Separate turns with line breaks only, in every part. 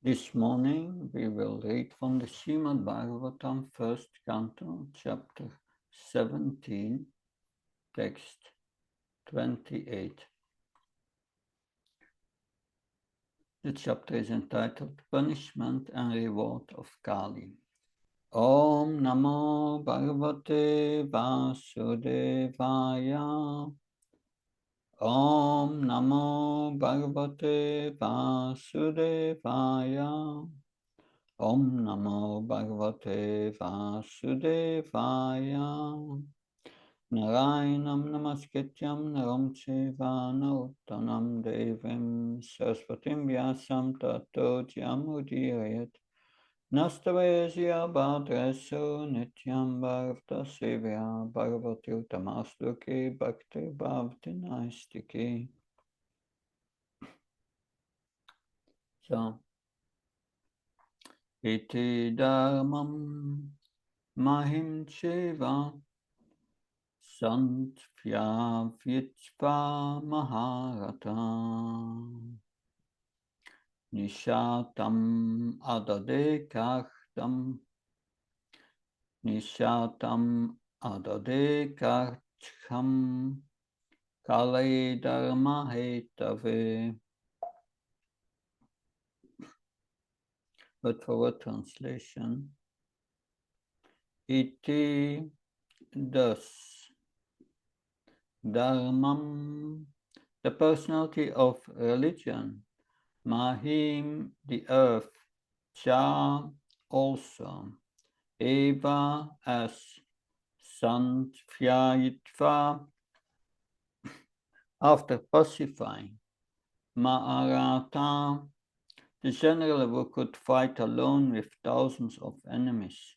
This morning we will read from the Srimad Bhagavatam, first canto, chapter 17, text 28. The chapter is entitled Punishment and Reward of Kali. Om Namo Bhagavate Vasudevaya. Om Namo Bhagavate Vasudevaya. Om Namo Bhagavate Vasudevaya. Narayanam Namaskrityam Naram Chaiva Narottanam Devim Saraswatim Vyasam Tato Jyamudiyayat Nastavayasya Bhadraso Nityam Bharata Sevya Bhagavati Uttamastuki Bhakti Bhavati Naistiki. So, Iti Dharmam Mahim Cheva Santvya Vyitva Maharata Nishatam Adade Kartam Nishatam Adade Karcham Kale Dharma Hetave. But for a translation, Iti thus Dharmam, the personality of religion, Mahim, the earth, Cha, also, Eva, as, Santyayitva, after pacifying, Maharata, the general who could fight alone with thousands of enemies,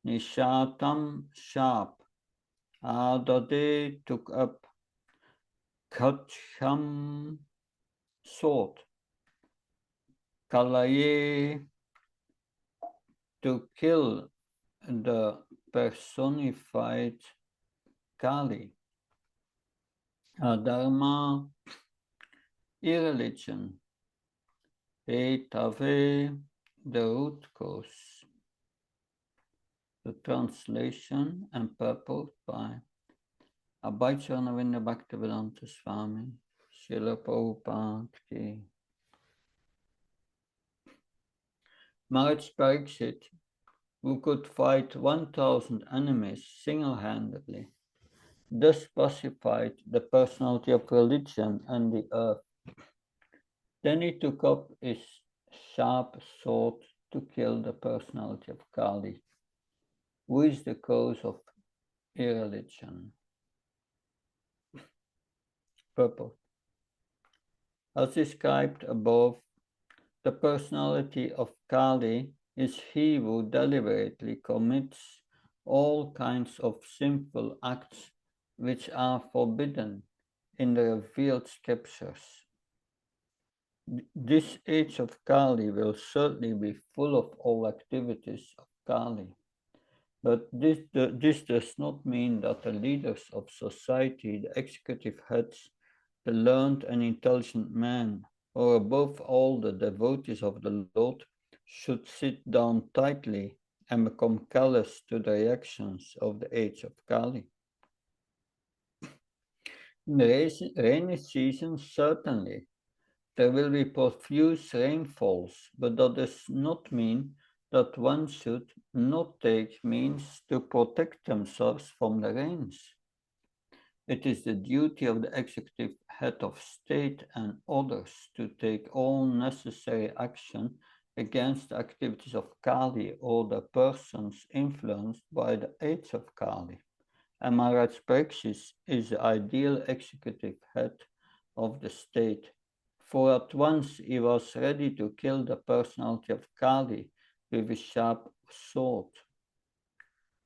Nishatam, sharp, Adade, took up, Kacham, sword, Kalaye, to kill the personified Kali. Adharma, irreligion. Etave, the root cause. The translation and purport by Abhayacharnavinda Bhaktivedanta Swami, Srila Prabhupada Ki. Maharaj Pariksit, who could fight 1,000 enemies single-handedly, thus pacified the personality of religion and the earth. Then he took up his sharp sword to kill the personality of Kali, who is the cause of irreligion. Purport. As described above, the personality of Kali is he who deliberately commits all kinds of sinful acts which are forbidden in the revealed scriptures. This age of Kali will certainly be full of all activities of Kali. But this does not mean that the leaders of society, the executive heads, the learned and intelligent men, or above all the devotees of the Lord, should sit down tightly and become callous to the reactions of the age of Kali. In the rainy season, certainly, there will be profuse rainfalls, but that does not mean that one should not take means to protect themselves from the rains. It is the duty of the executive head of state and others to take all necessary action against the activities of Kali or the persons influenced by the age of Kali. And Maharaj Pariksit is the ideal executive head of the state, for at once he was ready to kill the personality of Kali with his sharp sword.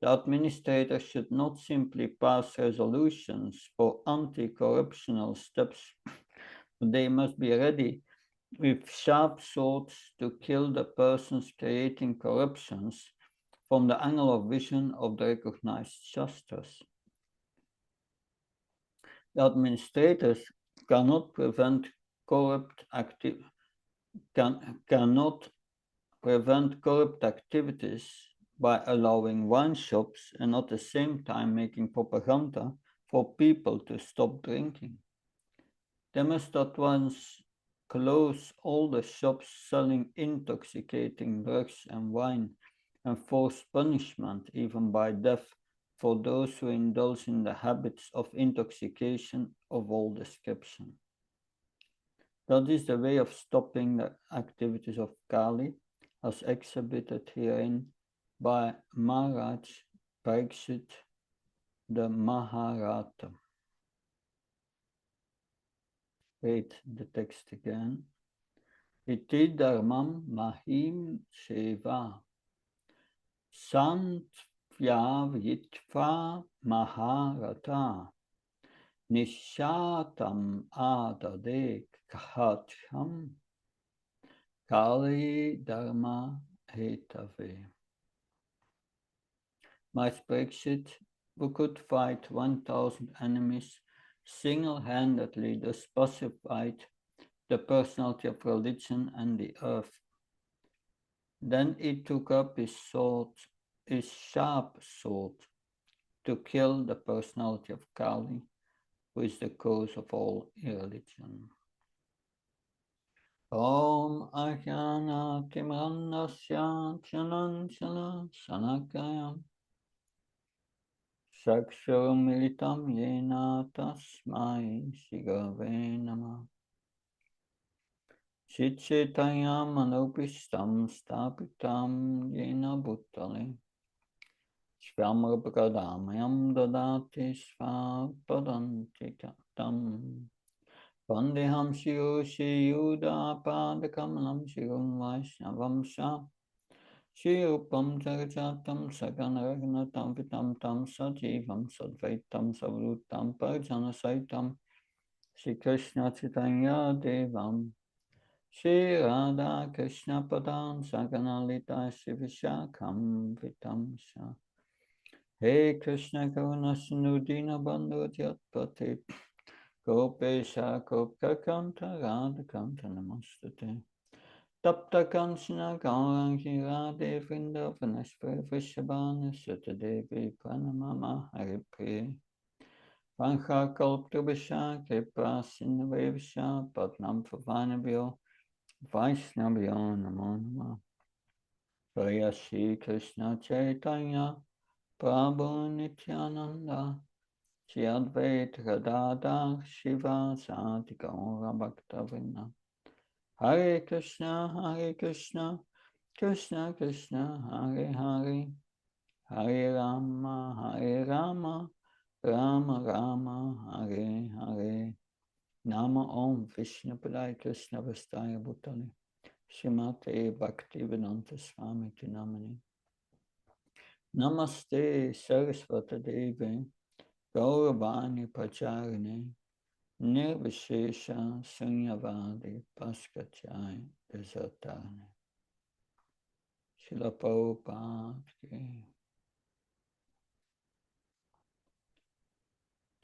The administrator should not simply pass resolutions for anti-corruptional steps, but they must be ready with sharp swords to kill the persons creating corruptions from the angle of vision of the recognized Shastras. The administrators cannot prevent corrupt cannot prevent corrupt activities by allowing wine shops and at the same time making propaganda for people to stop drinking. They must at once close all the shops selling intoxicating drugs and wine and force punishment, even by death, for those who indulge in the habits of intoxication of all description. That is the way of stopping the activities of Kali, as exhibited herein by Maharaj Parikshit the Maharata. Read the text again. Iti dharmam mahim seva santvyavyitva maharata nishatam adade kahatyam kali dharma hetave. My Brexit, who could fight 1,000 enemies single-handedly, thus pacified the personality of religion and the earth. Then he took up his sword, his sharp sword, to kill the personality of Kali, who is the cause of all irreligion. Om Ajnana Timrannasya Chalanchana Sanakayam Sakshuram Militam Yena Tasmai Shigave Namah Chitchetayam Anupistam Stapitam Yena Bhutale Svamrapakadamayam Dadati Svapadanti Tam Vandeham Shiru Shiyuda Padakamalam Shirum Vaishnavam Sha Shirupam Jagajatam Saganaragnatam Vitam Tam Sajivam Sadvaitam Savrutam Parjana Saitam Shri Krishna Chaitanya Devam Shri Radha Krishna Padam Saganalita Shivishakam Vitam Sha Hey Krishna Karuna Sinudina Bandhu Jatpate Gopesha Gopkakanta Radha Kanta Namastate Tapta Kanchana Gaurangi Radhe Vrindavaneshwar Vrishabhana Sutadevi Pranamama Haripriya Vancha Kalptrubhisha Kripa Sindhavesha Padnam Pavanabhyo Vaishnavyo Namo Namah Jaya Shri Krishna Chaitanya Prabhu Nityananda Shri Advaita Gadadhar Shiva Sati Gaura Bhaktavrinda Hare Krishna, Krishna Krishna, Hare Hare, Hare Rama, Rama Rama, Hare Hare. Nama Om Vishnu Padaya Krishna Vastaya Bhutale, Shrimate Bhaktivedanta Swami Tinamani. Namaste Saraswata Devi, Gauravani Pacharine, Nirvishesha Sunyavadi Paskachai Desatane. Srila Prabhupada ki.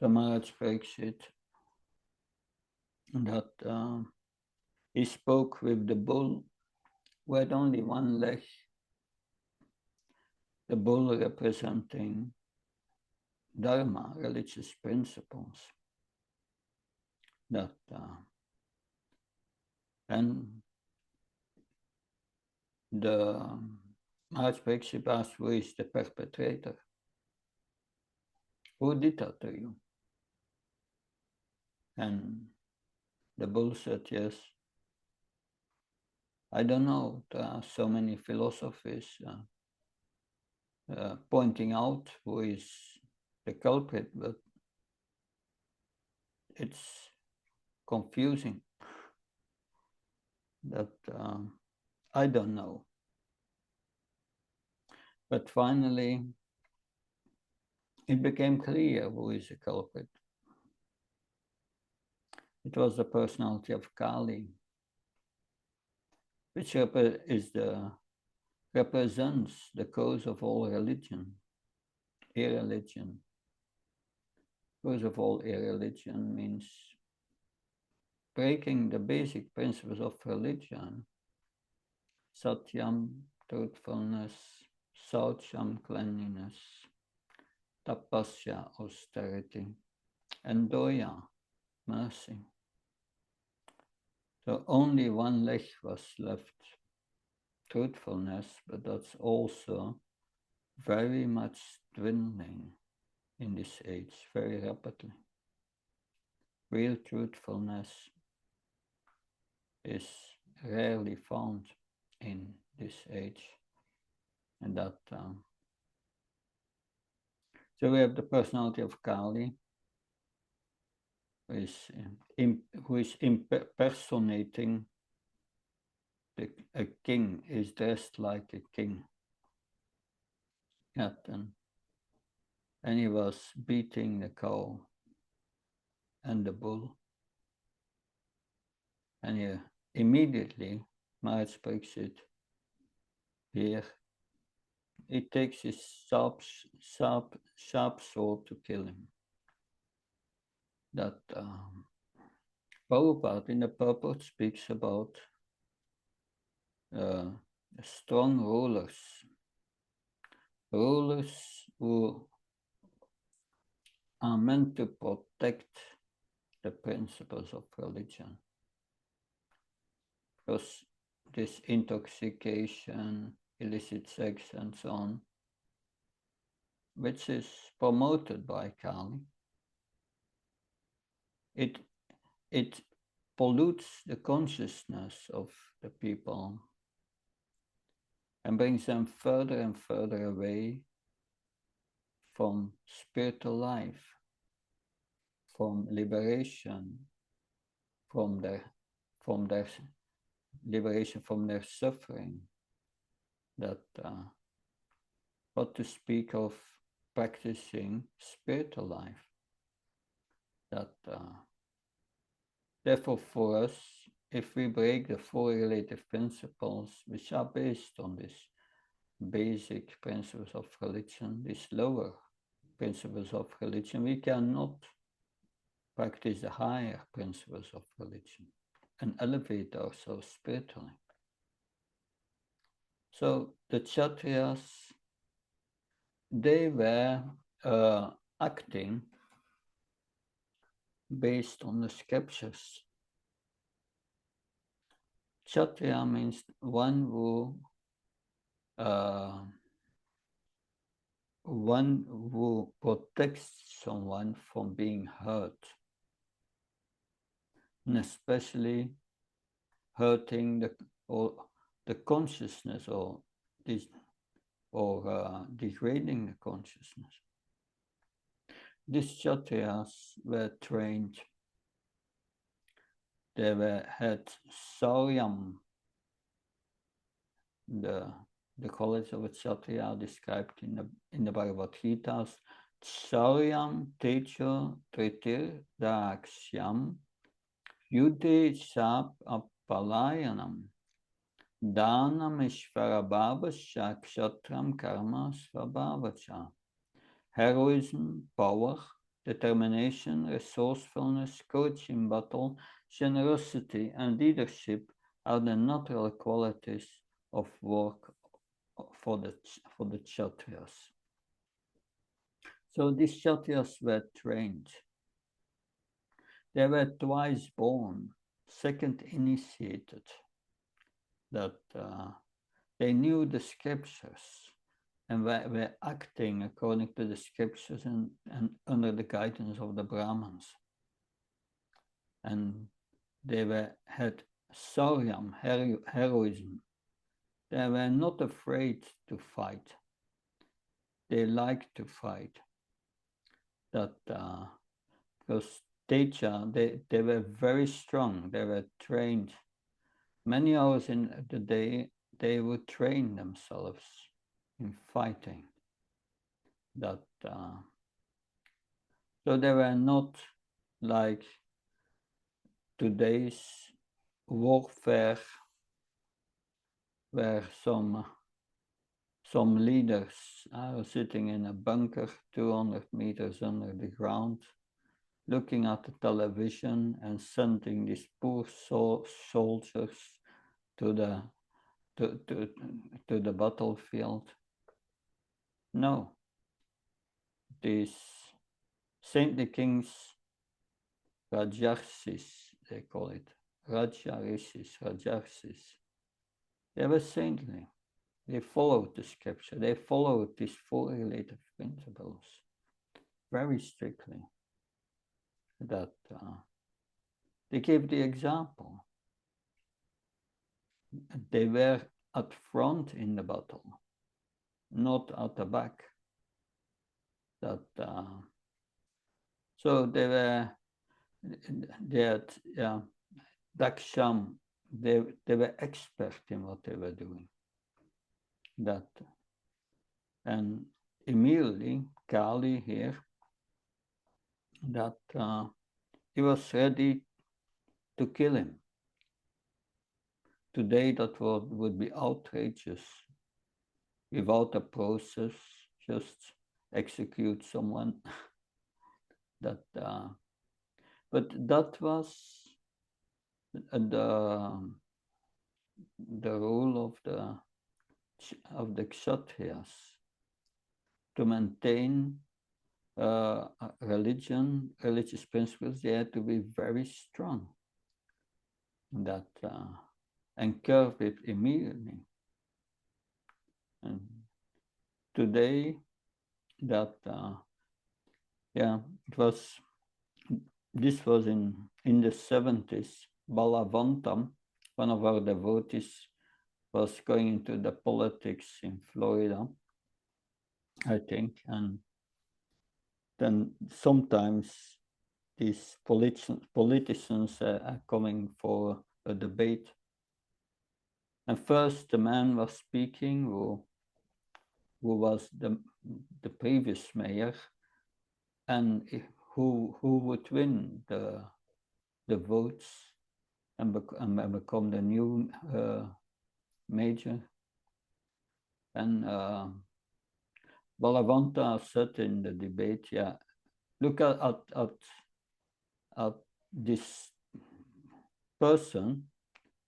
The Maharaj Parikshit that he spoke with the bull who had only one leg, the bull representing Dharma, religious principles. That and the Maharaj Parikshit asked, who is the perpetrator? Who did that to you? And the bull said, yes. I don't know, there are so many philosophies pointing out who is the culprit, but it's confusing that I don't know. But finally, it became clear who is the culprit. It was the personality of Kali, which represents the cause of all religion, irreligion. Cause of all irreligion means breaking the basic principles of religion Satyam, truthfulness, Saucham, cleanliness, Tapasya, austerity, and Doya, mercy. So only one leg was left, truthfulness, but that's also very much dwindling in this age, very rapidly. Real truthfulness is rarely found in this age. And that, so we have the personality of Kali, who is impersonating a king, is dressed like a king. And he was beating the cow and the bull. And immediately, Maharaj speaks it here. He takes his sharp sword to kill him. That Prabhupada in the purport speaks about strong rulers who are meant to protect the principles of religion. Because this intoxication, illicit sex, and so on, which is promoted by Kali, it pollutes the consciousness of the people and brings them further and further away from spiritual life, from liberation, from their liberation from their suffering. That what to speak of practicing spiritual life. That therefore, for us, if we break the four relative principles, which are based on these basic principles of religion, these lower principles of religion, we cannot practice the higher principles of religion and elevate ourselves spiritually. So the Kshatriyas, they were acting based on the scriptures. Kshatriya means one who protects someone from being hurt, and especially hurting the consciousness or degrading the consciousness. These Kshatriyas were trained. They had Saryam, the qualities of a Kshatriya described in the Bhagavad Gita. Saryam techo tritir dakshyam yuddhe sap apalayanam danam ishvarabhavasya kshatram karma svabhavacha. Heroism, power, determination, resourcefulness, courage in battle, generosity, and leadership are the natural qualities of work for the Kshatriyas. So these Kshatriyas were trained. They were twice born, second initiated, that they knew the scriptures and were acting according to the scriptures and under the guidance of the Brahmins. And they had Saryam, heroism. They were not afraid to fight. They liked to fight. That because Teja, they were very strong. They were trained. Many hours in the day, they would train themselves in fighting. That so they were not like today's warfare, where some leaders are sitting in a bunker 200 meters under the ground, looking at the television and sending these poor soldiers to to the battlefield. No, these saintly kings, RAJARSIS, they call it, RAJARSIS, they were saintly. They followed the scripture. They followed these four relative principles very strictly. That they gave the example. They were at front in the battle, not at the back. That so they had Daksham. They were expert in what they were doing. That and immediately Kali here, that he was ready to kill him. Today that would be outrageous. Without a process, just execute someone. That, but that was the role of the Kshatriyas to maintain religious principles. They had to be very strong. That and curb it immediately. And today, that this was in the 70s. Balavantam, one of our devotees, was going into the politics in Florida, I think, and then sometimes these politicians are coming for a debate. And first the man was speaking who was the previous mayor, and who would win the votes and become the new major. And Balavanta said in the debate, yeah, look at this person,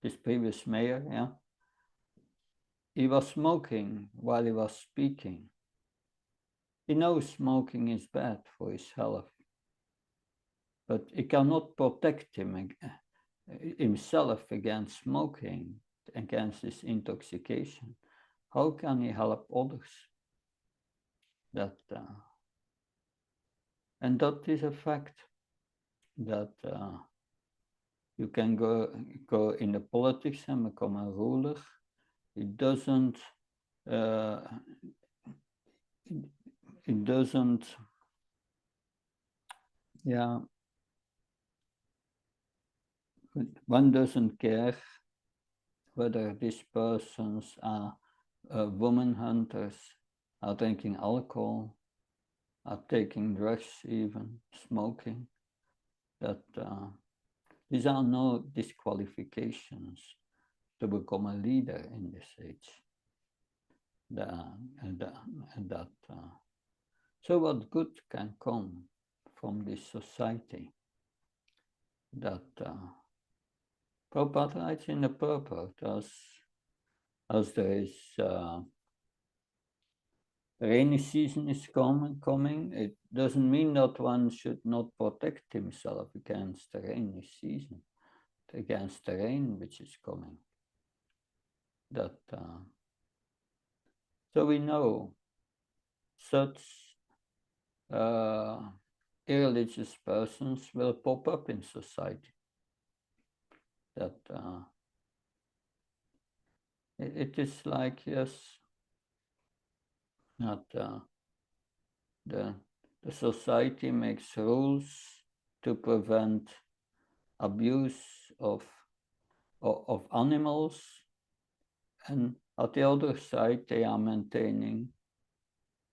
this previous mayor, yeah. He was smoking while he was speaking. He knows smoking is bad for his health, but he cannot protect himself against smoking, against this intoxication. How can he help others? That and that is a fact. That you can go in the politics and become a ruler. It doesn't. It doesn't. Yeah. One doesn't care whether these persons are woman hunters, are drinking alcohol, are taking drugs, even smoking. That these are no disqualifications to become a leader in this age. So what good can come from this society? That Prabhupada writes in the purport, as there is rainy season is coming, it doesn't mean that one should not protect himself against the rainy season, against the rain which is coming. That so we know such irreligious persons will pop up in society. That it is like, yes, that the society makes rules to prevent abuse of animals, and at the other side they are maintaining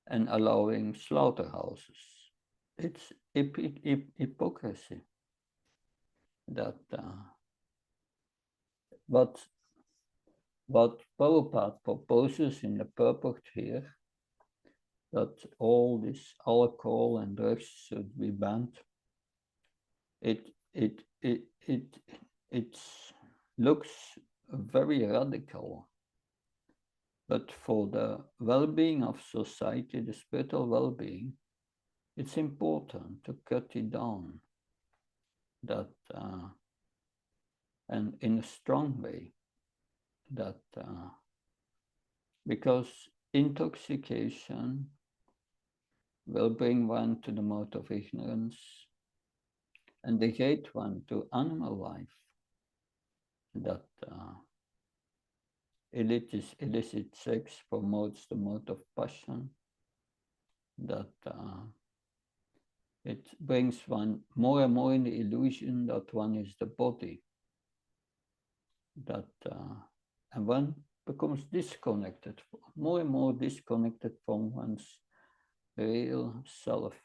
and allowing slaughterhouses. It's hypocrisy. That what Prabhupada proposes in the purport here, that all this alcohol and drugs should be banned. It looks very radical, But for the well-being of society, the spiritual well-being, it's important to cut it down, that and in a strong way, that because intoxication will bring one to the mode of ignorance and degrade one to animal life, that illicit sex promotes the mode of passion, that it brings one more and more in the illusion that one is the body, that and one becomes disconnected, more and more disconnected from one's real self.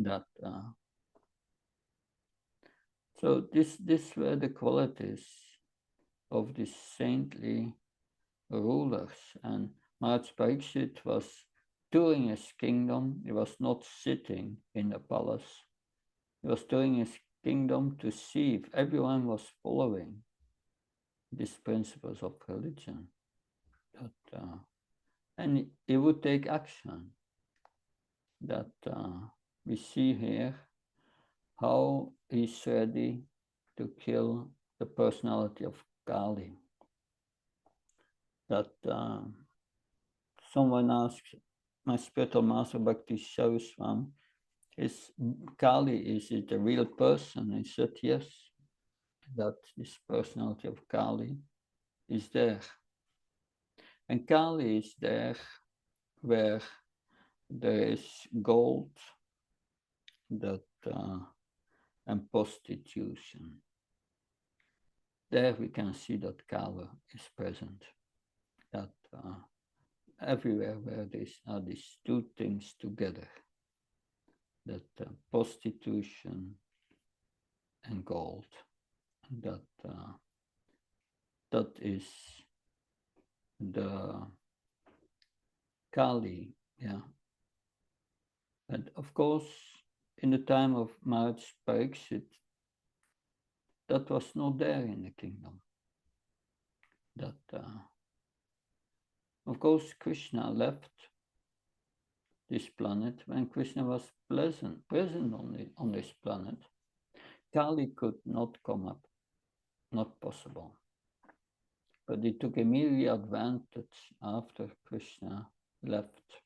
That so this were the qualities of these saintly rulers, and Maharaj Pariksit was touring his kingdom. He was not sitting in the palace. He was touring his kingdom to see if everyone was following these principles of religion. That, and he would take action. That we see here how he's ready to kill the personality of Kali. That someone asked my spiritual master Bhakti Saraswam, is Kali, is it a real person? He said yes, that this personality of Kali is there. And Kali is there where there is gold, that and prostitution. There we can see that Kali is present. That everywhere where are these two things together, that prostitution and gold, that that is the Kali, yeah. And of course, in the time of Maharaj Pariksit, that was not there in the kingdom. That of course, Krishna left this planet when Krishna was present on this planet. Kali could not come up, not possible. But he took immediate advantage after Krishna left.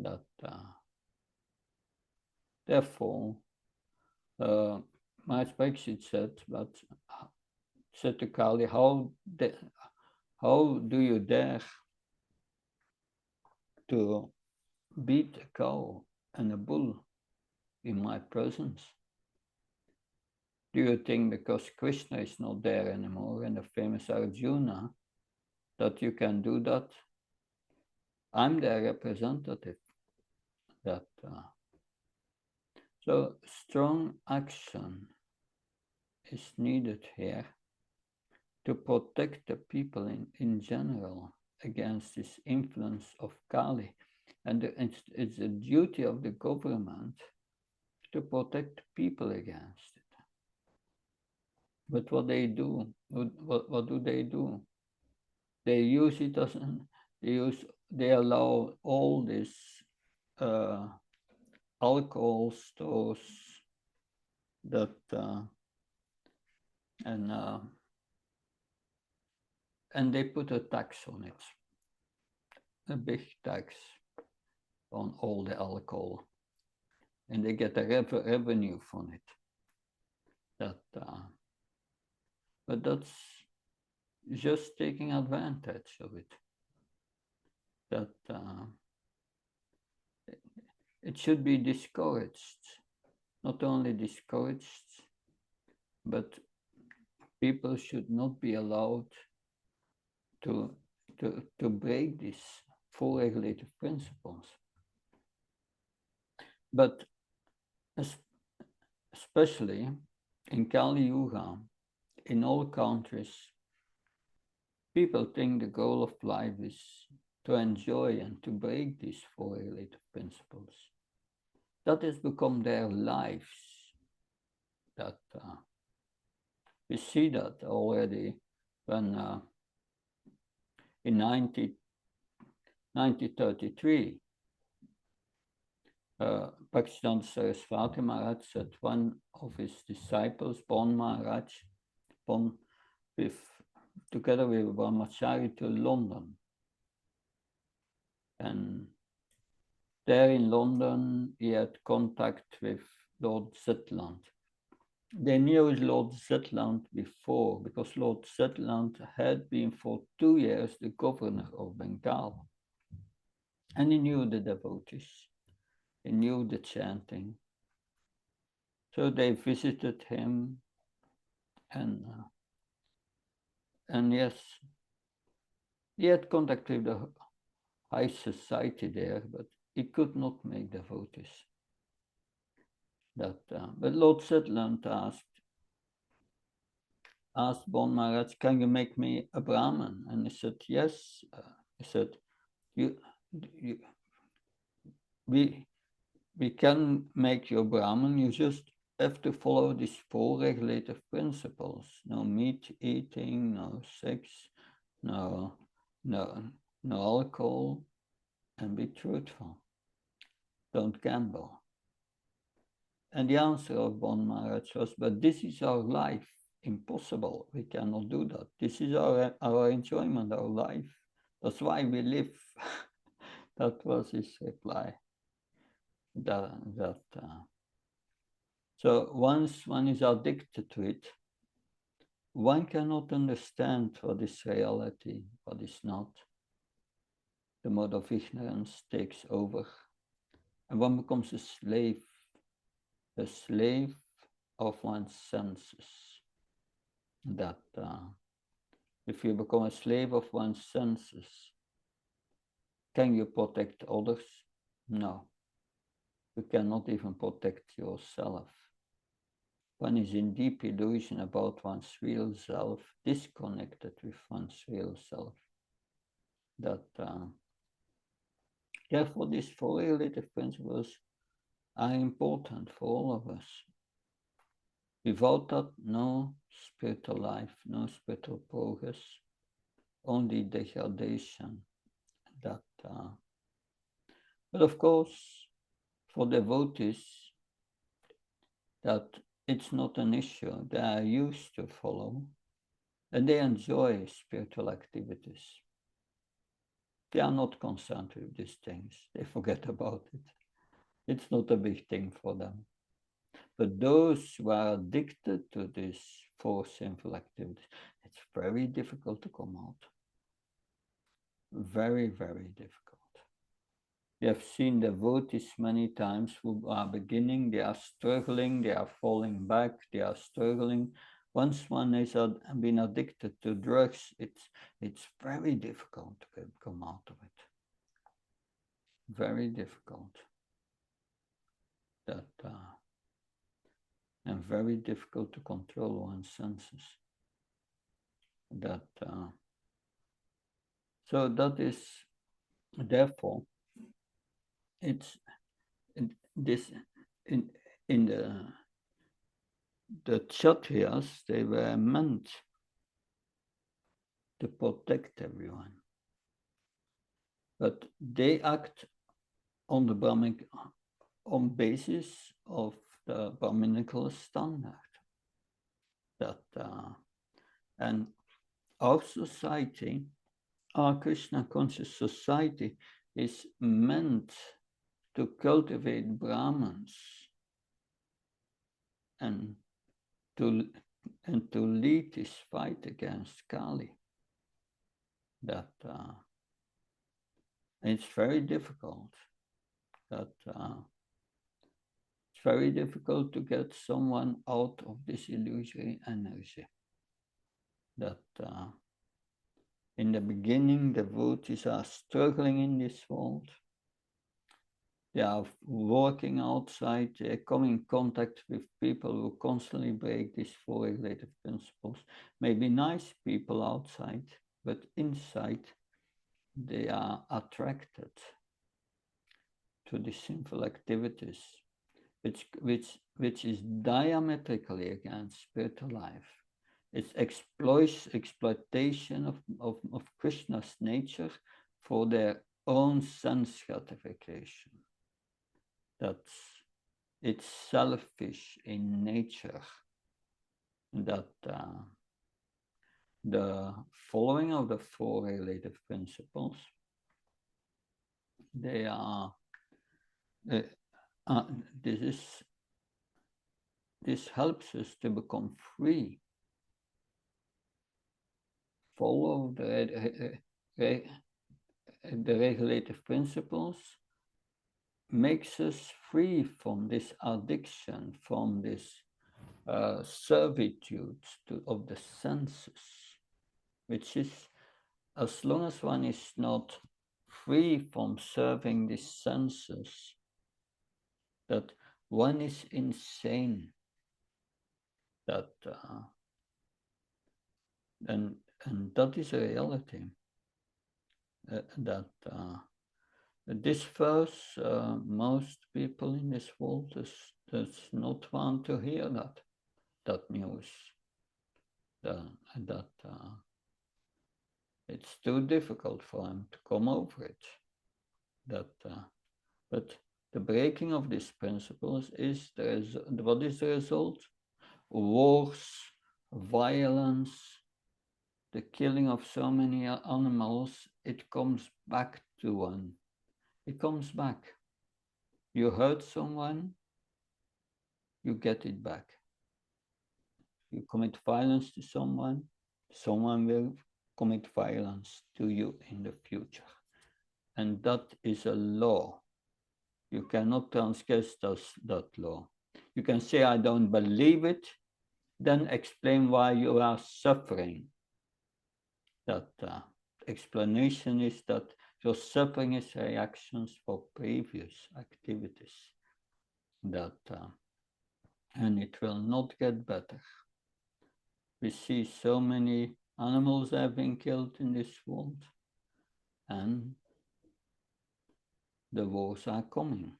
That therefore, Maharaj Pariksit said to Kali, how do you dare to beat a cow and a bull in my presence? Do you think because Krishna is not there anymore and the famous Arjuna that you can do that? I'm their representative. That so strong action is needed here to protect the people in general against this influence of Kali. And it's a duty of the government to protect people against it. But what they do, what do? They use it as they allow all these alcohol stores that and they put a tax on it, a big tax on all the alcohol, and they get a revenue from it. That, but that's just taking advantage of it. That it should be discouraged, not only discouraged, but people should not be allowed to break these four regulative principles. But especially in Kali Yuga, in all countries, people think the goal of life is to enjoy and to break these four regulative principles. That has become their lives. That we see that already when in 1933, Pakistan Saraswati Maharaj sent one of his disciples, Bon Maharaj, together with Brahmachari to London. And there in London, he had contact with Lord Zetland. They knew Lord Zetland before because Lord Zetland had been for 2 years the governor of Bengal. And he knew the devotees. He knew the chanting. So they visited him, and yes, he had contact with the high society there, but he could not make devotees. But Lord Zetland asked Bon Maharaj, "Can you make me a Brahmin?" And he said, "Yes." He said, we can make you a Brahmin. You just have to follow these 4 regulative principles: no meat eating, no sex, no alcohol, and be truthful. Don't gamble. And the answer of Bon Maharaj was, "But this is our life. Impossible. We cannot do that. This is our enjoyment, our life. That's why we live." That was his reply. So once one is addicted to it, one cannot understand what is reality, what is not. The mode of ignorance takes over, and one becomes a slave of one's senses. That if you become a slave of one's senses, can you protect others? No. You cannot even protect yourself. One is in deep illusion about one's real self, disconnected with one's real self. Therefore, these 4 relative principles are important for all of us. Without that, no spiritual life, no spiritual progress, only degradation. But of course, for devotees, that it's not an issue. They are used to follow, and they enjoy spiritual activities. They are not concerned with these things. They forget about it. It's not a big thing for them. But those who are addicted to these 4 sinful activities, it's very difficult to come out. Very, very difficult. We have seen devotees many times who are beginning, they are struggling, they are falling back, they are struggling. Once one has been addicted to drugs, it's very difficult to come out of it. Very difficult. And very difficult to control one's senses. So that is, therefore, it's this in the Kshatriyas, they were meant to protect everyone, but they act on the on basis of the Brahminical standard. And our society, our Krishna conscious society, is meant to cultivate Brahmins and to lead this fight against Kali. It's very difficult. It's very difficult to get someone out of this illusory energy. In the beginning, devotees are struggling in this world. They are working outside, they come in contact with people who constantly break these 4 regulative principles. Maybe nice people outside, but inside they are attracted to the sinful activities, which is diametrically against spiritual life. It's exploitation of Krishna's nature for their own sense gratification. It's selfish in nature. That the following of the four relative principles, they are this helps us to become free. Follow the regulative principles makes us free from this addiction, from this servitude of the senses, which is, as long as one is not free from serving the senses, that one is insane, that and that is a reality. This verse, most people in this world does not want to hear that news. It's too difficult for them to come over it. But the breaking of these principles is what is the result? Wars, violence, the killing of so many animals. It comes back to one. It comes back. You hurt someone, you get it back. You commit violence to someone, someone will commit violence to you in the future. And that is a law. You cannot transgress that law. You can say, I don't believe it, then explain why you are suffering. That explanation is that your suffering is reactions for previous activities. And it will not get better. We see so many animals have been killed in this world, and the wars are coming.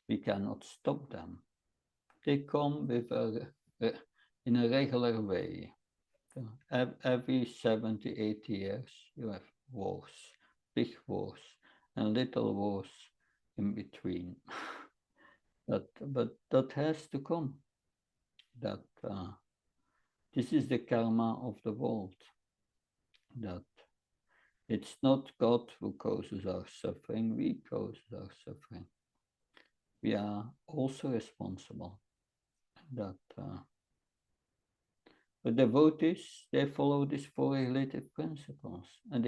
We cannot stop them. They come in a regular way. Every 70, 80 years, you have wars, big wars, and little wars in between. But that has to come. This is the karma of the world. That it's not God who causes our suffering, we cause our suffering. We are also responsible. The devotees, they follow these four relative principles, and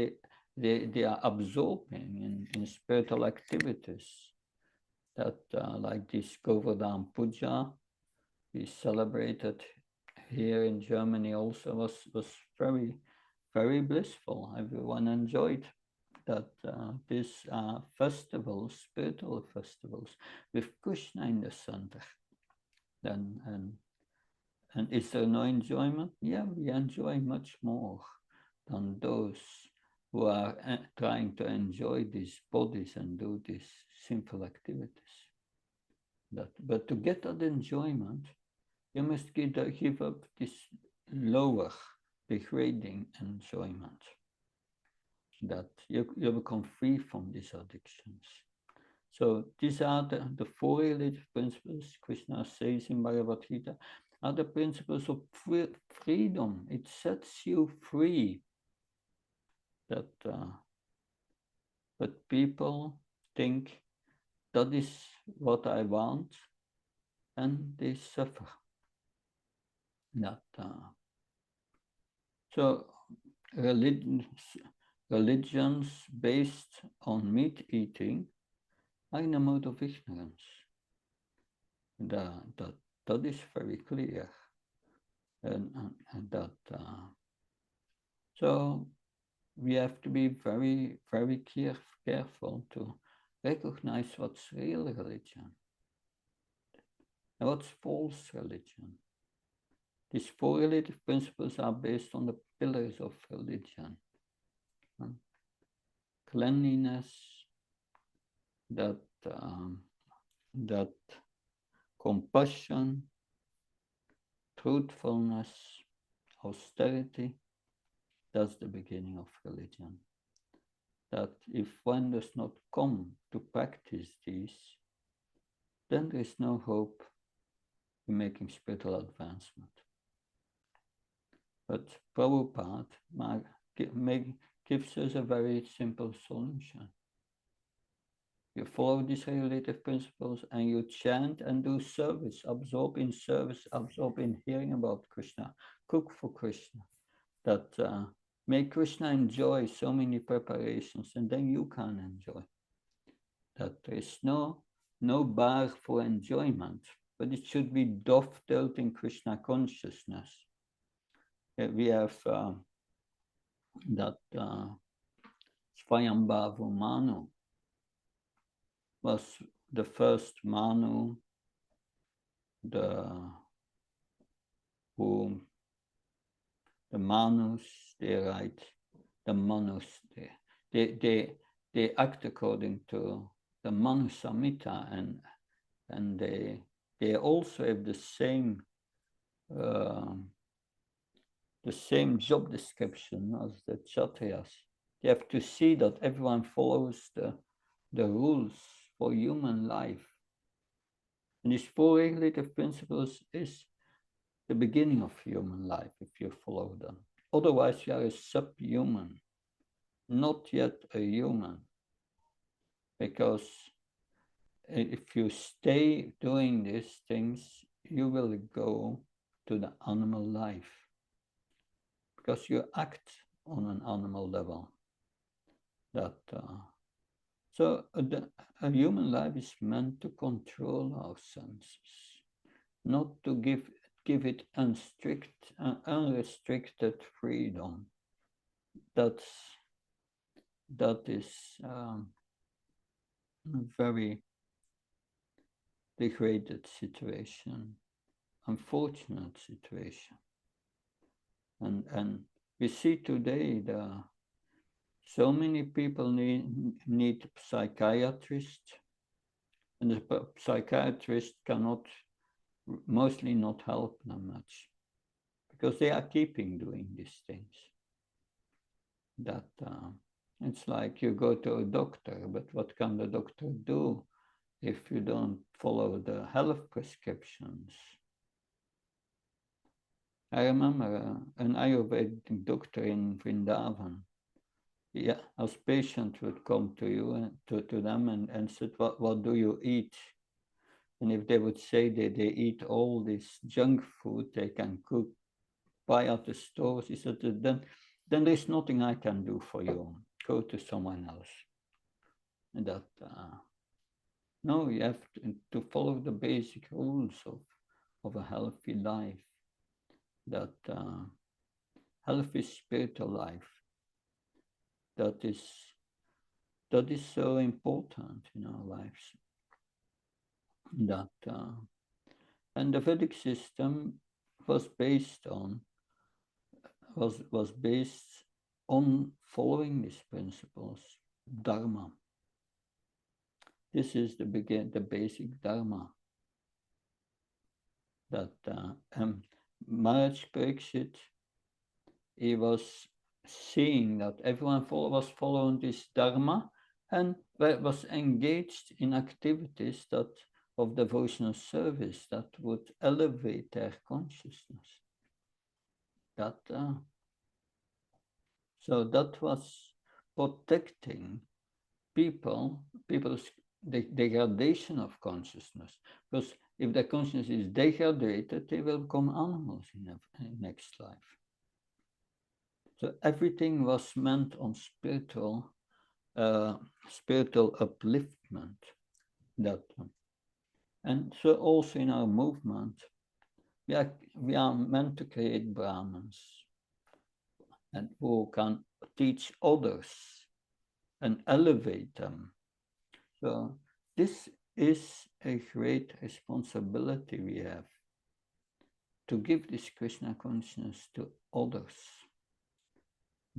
they are absorbing in spiritual activities. That like this Govardhan Puja, we celebrated here in Germany also was very, very blissful. Everyone enjoyed that these festivals, spiritual festivals, with Krishna in the center. And is there no enjoyment? Yeah, we enjoy much more than those who are trying to enjoy these bodies and do these sinful activities. But to get that enjoyment, you must give up this lower, degrading enjoyment. That you become free from these addictions. So these are the four relative principles Krishna says in Bhagavad Gita are the principles of freedom. It sets you free. But people think that is what I want, and they suffer. So religions based on meat eating are in a mode of ignorance. That is very clear. So we have to be very, very careful to recognize what's real religion and what's false religion. These four relative principles are based on the pillars of religion. Cleanliness, that compassion, truthfulness, austerity, that's the beginning of religion. That if one does not come to practice these, then there is no hope in making spiritual advancement. But Prabhupada gives us a very simple solution. You follow these regulative principles and you chant and do service, absorb in service, absorb in hearing about Krishna, cook for Krishna, that make Krishna enjoy so many preparations, and then you can enjoy. That there is no bar for enjoyment, but it should be dovetailed in Krishna consciousness. We have that Swayambhavu Manu was the first Manu, the Manus, they write, the Manus, they act according to the Manu Samhita, and they also have the same job description as the Kshatriyas. You have to see that everyone follows the rules for human life. And these 4 regulative principles is the beginning of human life, if you follow them. Otherwise, you are a subhuman, not yet a human. Because if you stay doing these things, you will go to the animal life. Because you act on an animal level. So a human life is meant to control our senses, not to give it unrestricted freedom. That is a very degraded situation, unfortunate situation. And we see today so many people need psychiatrists, and the psychiatrist cannot, mostly not help them much, because they are keeping doing these things. That it's like you go to a doctor, but what can the doctor do if you don't follow the health prescriptions? I remember an Ayurvedic doctor in Vrindavan. Yeah, as patient would come to you and to them and said, what do you eat? And if they would say that they eat all this junk food they can cook, buy at the stores, he said, then there's nothing I can do for you. Go to someone else. And that no, you have to follow the basic rules of a healthy life. That healthy spiritual life. That is so important in our lives. That and the Vedic system was based on following these principles, dharma. This is the basic dharma. That Maharaj Parikshit, he was seeing that everyone was following this dharma and was engaged in activities of devotional service that would elevate their consciousness. So that was protecting people's degradation of consciousness. Because if their consciousness is degraded, they will become animals in the next life. So everything was meant on spiritual upliftment. And so also in our movement, we are meant to create Brahmins and who can teach others and elevate them. So this is a great responsibility we have, to give this Krishna consciousness to others,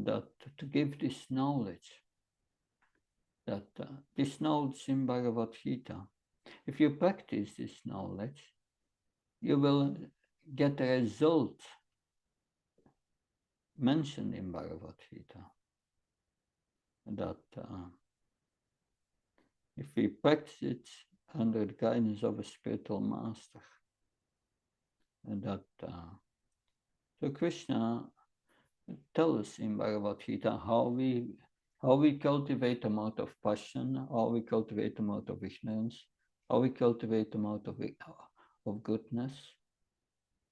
to give this knowledge, this knowledge in Bhagavad Gita. If you practice this knowledge, you will get a result mentioned in Bhagavad Gita that if we practice it under the guidance of a spiritual master, that so Krishna tells us in Bhagavad Gita how we cultivate a mode of passion, how we cultivate a mode of ignorance, how we cultivate a mode of goodness.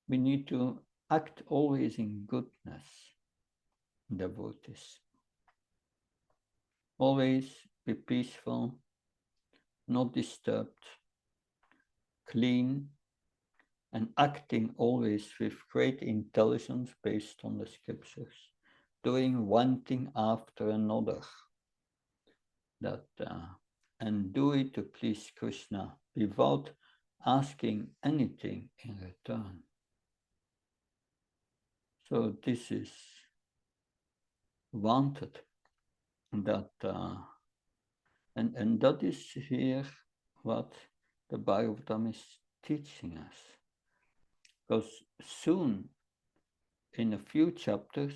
We need to act always in goodness, devotees. Always be peaceful, not disturbed, clean, and acting always with great intelligence based on the scriptures, doing one thing after another, and do it to please Krishna without asking anything in return. So this is wanted, that and that is here what the Bhagavatam is teaching us. Because soon, in a few chapters,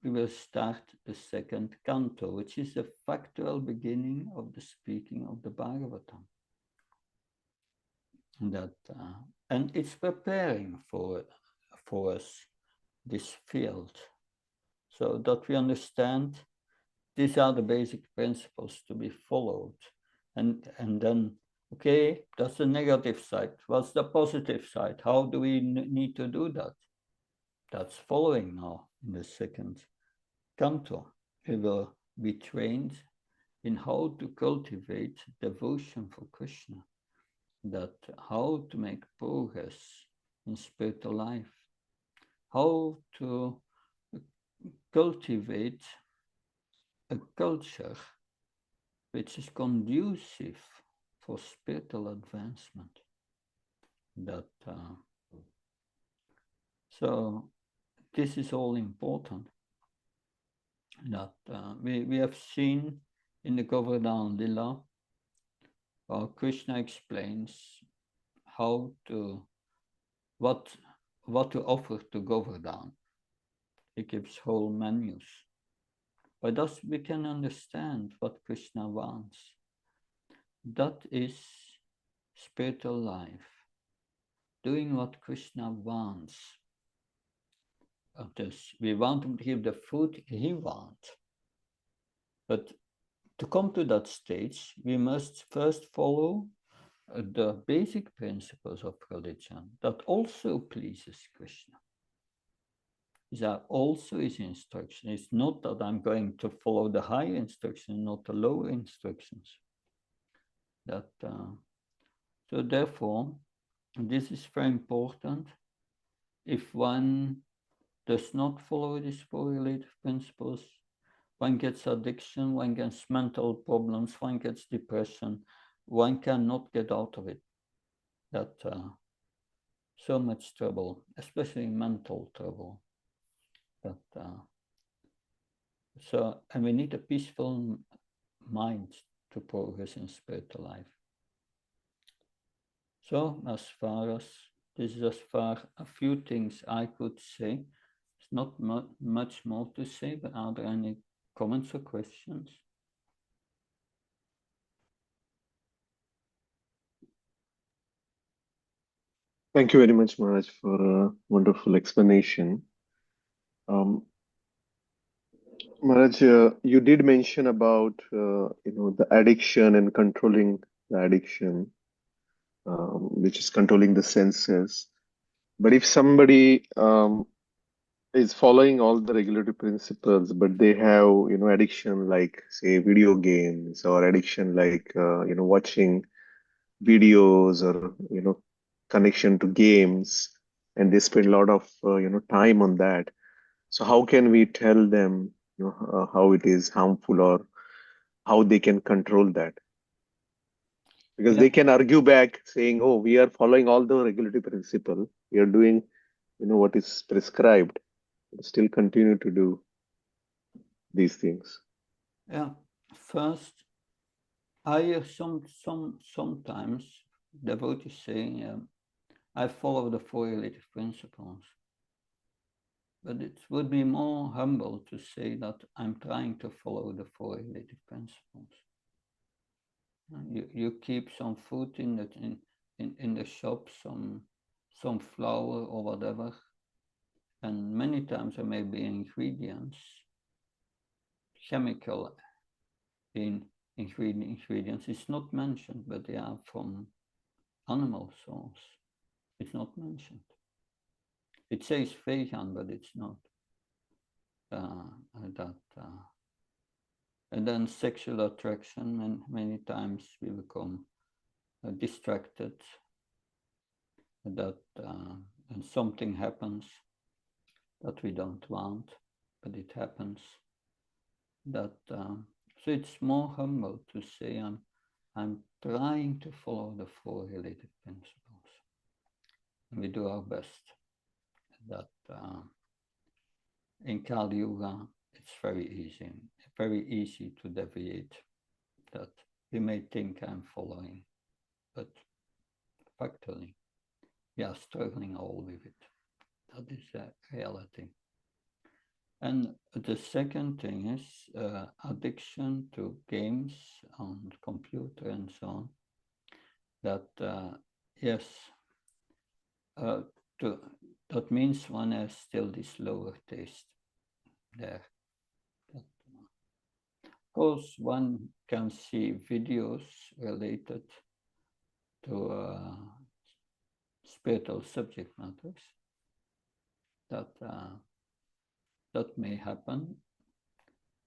we will start the second canto, which is the factual beginning of the speaking of the Bhagavatam. And it's preparing for us this field, so that we understand these are the basic principles to be followed. And then, okay, that's the negative side. What's the positive side? How do we need to do that? That's following now in the second canto. We will be trained in how to cultivate devotion for Krishna, that how to make progress in spiritual life, how to cultivate a culture which is conducive for spiritual advancement. So this is all important. That we have seen in the Govardhan Lila, Krishna explains what to offer to Govardhan. He gives whole menus. By thus we can understand what Krishna wants. That is spiritual life, doing what Krishna wants. We want him to give the food he wants. But to come to that stage, we must first follow the basic principles of religion that also pleases Krishna. These are also his instructions. It's not that I'm going to follow the higher instructions, not the lower instructions. So therefore, this is very important. If one does not follow these four relative principles, one gets addiction, one gets mental problems, one gets depression, one cannot get out of it. So much trouble, especially mental trouble. And we need a peaceful mind to progress in spiritual life. So this is as far a few things I could say. It's not much more to say, but are there any comments or questions?
Thank you very much, Maharaj, for a wonderful explanation. Maharaj, you did mention about the addiction and controlling the addiction, which is controlling the senses. But if somebody is following all the regulatory principles, but they have addiction like say video games, or addiction like watching videos, or connection to games, and they spend a lot of time on that. So how can we tell them how it is harmful, or how they can control that? Because they can argue back saying, oh, we are following all the regulatory principle, we are doing what is prescribed, but still continue to do these things.
Yeah, first, I hear sometimes devotees saying, I follow the four relative principles. but it would be more humble to say that I'm trying to follow the four related principles. You keep some food in the shop, some flour or whatever, and many times there may be ingredients, chemical ingredients. It's not mentioned, but they are from animal source. It's not mentioned. It says vegan, but it's not. And then sexual attraction, and many times we become distracted, and something happens that we don't want, but it happens. So it's more humble to say I'm trying to follow the four related principles, and we do our best. In Kali Yuga, it's very easy to deviate. That we may think I'm following, but factually, we are struggling all with it. That is a reality. And the second thing is addiction to games on computer and so on. That yes, that means one has still this lower taste there. Of course, one can see videos related to spiritual subject matters that may happen,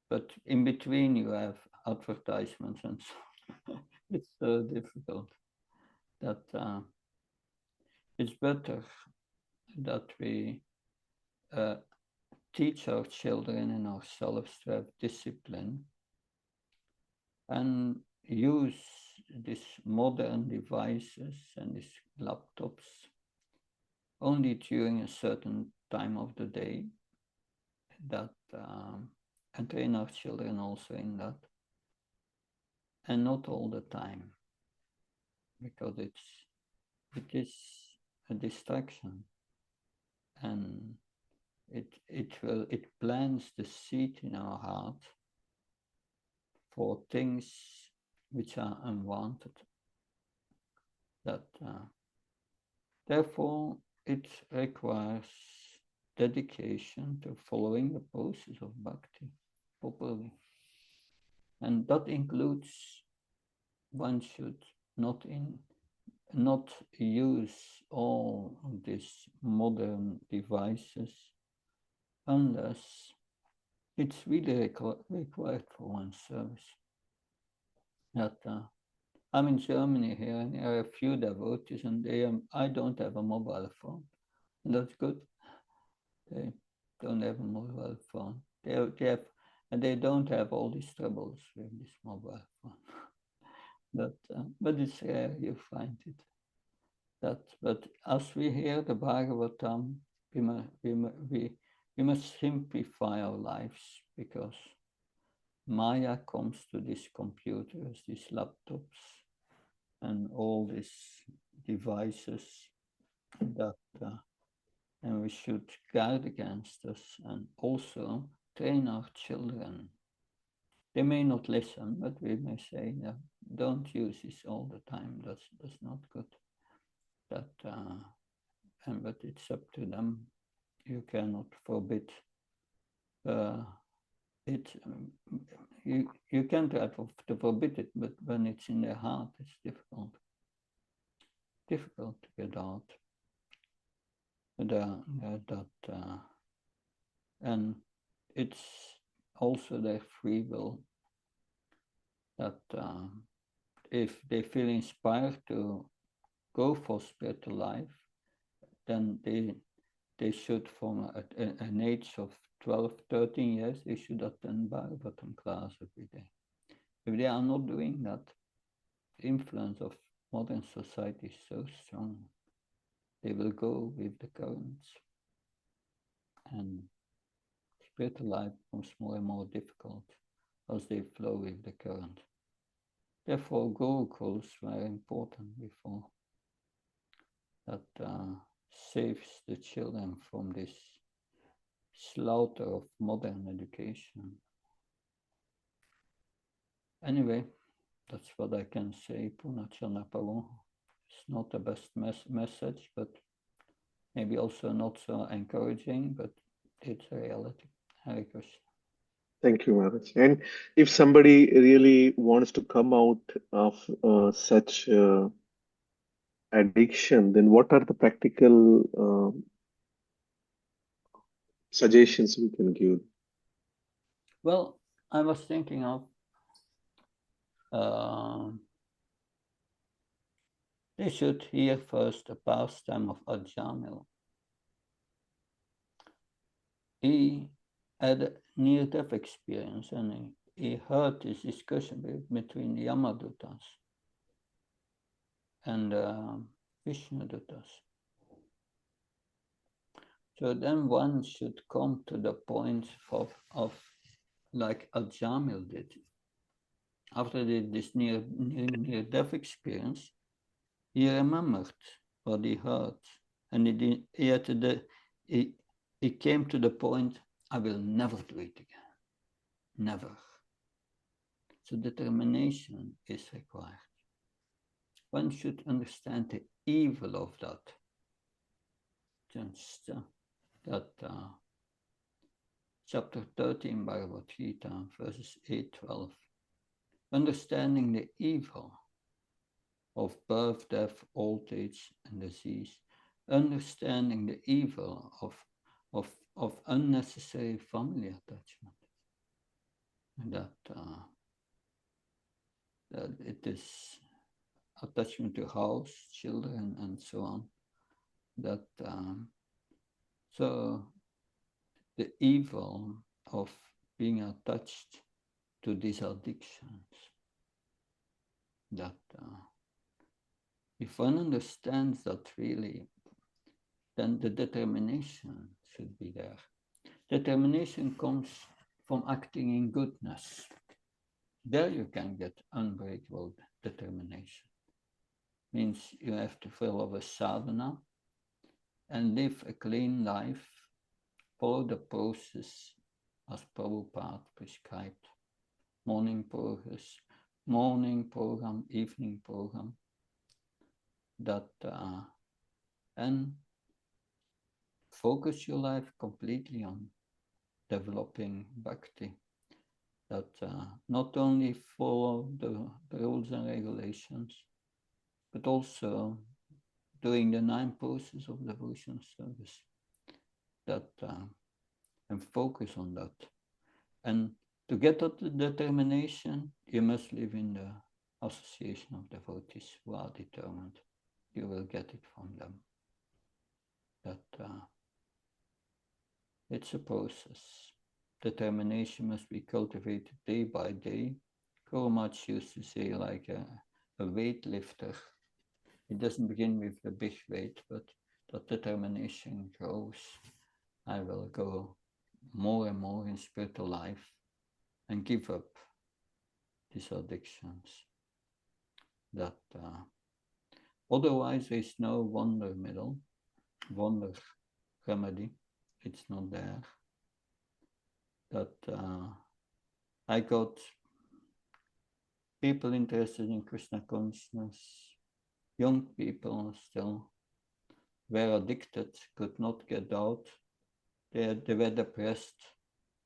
but in between you have advertisements and so on. It's so difficult that it's better that we teach our children and ourselves to have discipline and use these modern devices and these laptops only during a certain time of the day, and train our children also in that, and not all the time, because it is a distraction, and it plants the seed in our heart for things which are unwanted. Therefore, it requires dedication to following the process of bhakti properly. And that includes one should not use all of these modern devices unless it's really required for one's service. I'm in Germany here, and there are a few devotees, and I don't have a mobile phone, and that's good. They don't have a mobile phone. They don't have all these troubles with this mobile phone. But it's rare you find it. But as we hear the Bhagavatam, we must simplify our lives, because Maya comes to these computers, these laptops, and all these devices and we should guard against us and also train our children. They may not listen, but we may say, no, don't use this all the time. That's not good. But it's up to them. You cannot forbid it. You can try to forbid it, but when it's in their heart, it's difficult. Difficult to get out. And it's also their free will that if they feel inspired to go for spiritual life, then they should, from an age of 12, 13 years, they should attend Bhagavatam class every day. If they are not doing that, the influence of modern society is so strong. They will go with the currents, and spiritual life becomes more and more difficult as they flow with the current. Therefore, gurukuls were important before. That saves the children from this slaughter of modern education. Anyway, that's what I can say. Punachana Pavu. It's not the best message, but maybe also not so encouraging, but it's a reality. Hare Krishna.
Thank you, Maharaj. And if somebody really wants to come out of such addiction, then what are the practical suggestions we can give?
Well, I was thinking of they should hear first the pastime of Ajamil. He had a near-death experience and he heard this discussion between the Yamadutas and Vishnudutas. So then one should come to the point of like Ajamil did. After this near-death experience, he remembered what he heard, and he came to the point, I will never do it again. Never. So determination is required. One should understand the evil of that. Just chapter 13, Bhagavad Gita, verses 8-12. Understanding the evil of birth, death, old age, and disease. Understanding the evil of unnecessary family attachment. And that it is attachment to house, children, and so on. That so the evil of being attached to these addictions. That if one understands that really, then the determination should be there. Determination comes from acting in goodness. There you can get unbreakable determination. Means you have to follow a sadhana and live a clean life, follow the process as Prabhupada prescribed. Morning program, evening program. That and focus your life completely on developing bhakti. That not only follow the rules and regulations, but also doing the 9 poses of devotional service. That and focus on that. And to get that determination, you must live in the association of devotees who are determined. You will get it from them. That it's a process. Determination must be cultivated day by day. Guru Maharaj used to say like a weightlifter. It doesn't begin with a big weight, but that determination grows. I will go more and more in spiritual life and give up these addictions. That otherwise there is no wonder remedy. It's not there. That I got people interested in Krishna consciousness, young people still were addicted, could not get out. They were depressed.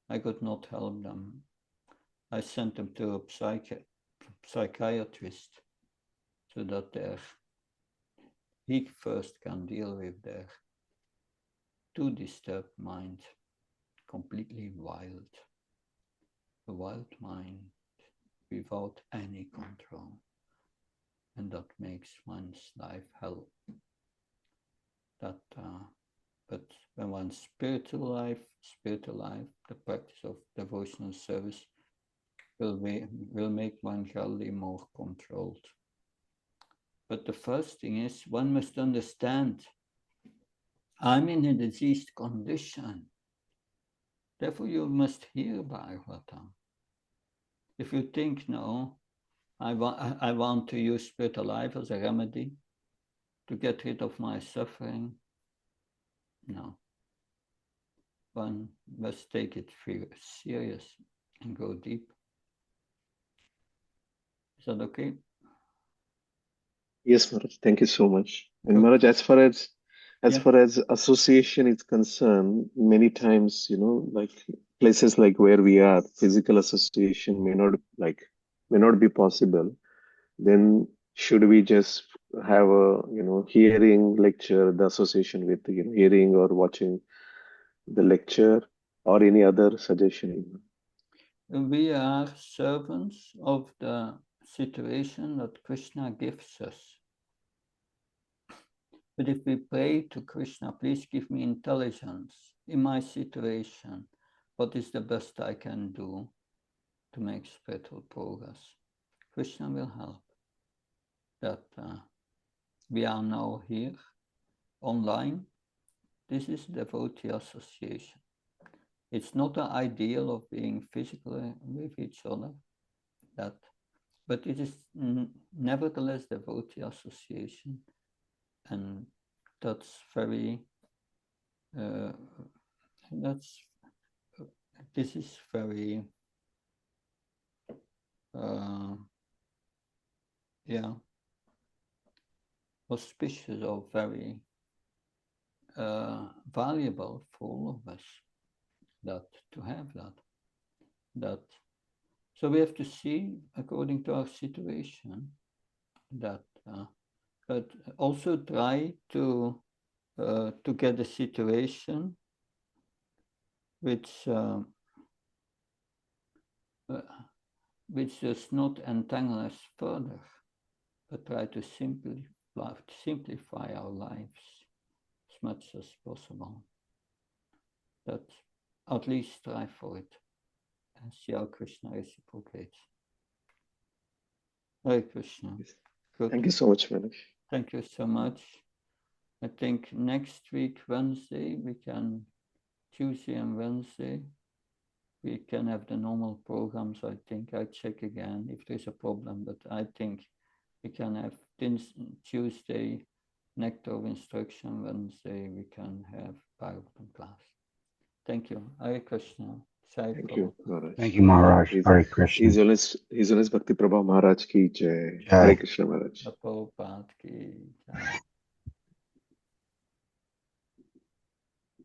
I could not help them. I sent them to a psychiatrist so that he first can deal with their too disturbed mind, completely wild, a wild mind without any control, and that makes one's life hell. That, but when one's spiritual life, the practice of devotional service will make one reality more controlled. But the first thing is one must understand, I'm in a diseased condition. Therefore you must hear Bhagavatam. If you think, no, I want to use spiritual life as a remedy to get rid of my suffering, no. one must take it serious and go deep. Is that okay?
Yes, Maharaj. Thank you so much. And
Good.
Maharaj, as
Yeah.
far as association is concerned, many times, like places like where we are, physical association may not be possible. Then should we just have a, hearing lecture, the association with, hearing or watching the lecture, or any other suggestion?
We are servants of the situation that Krishna gives us. But if we pray to Krishna, please give me intelligence in my situation. What is the best I can do to make spiritual progress? Krishna will help. That we are now here online. This is devotee association. It's not the ideal of being physically with each other, but it is nevertheless devotee association, and that's very. This is very. Auspicious or very valuable for all of us. That to have that. So we have to see according to our situation that, but also try to get a situation which does not entangle us further, but try to simplify our lives as much as possible. That at least strive for it and see how Krishna reciprocates. Hare Krishna. Good.
Thank you so much, Maharaj.
Thank you so much. I think next week, Wednesday, Tuesday and Wednesday, we can have the normal programs. I think I check again if there's a problem, but I think we can have Tuesday, Nectar of Instruction. Wednesday, we can have Bhagavatam class. Thank you. Hare Krishna.
Thank you, Maharaj.
Thank you, Maharaj. Hare Krishna.
His Holiness Bhakti Prabha Maharaj ki jai. Hare Krishna, Maharaj.
Prabhupada ki jai.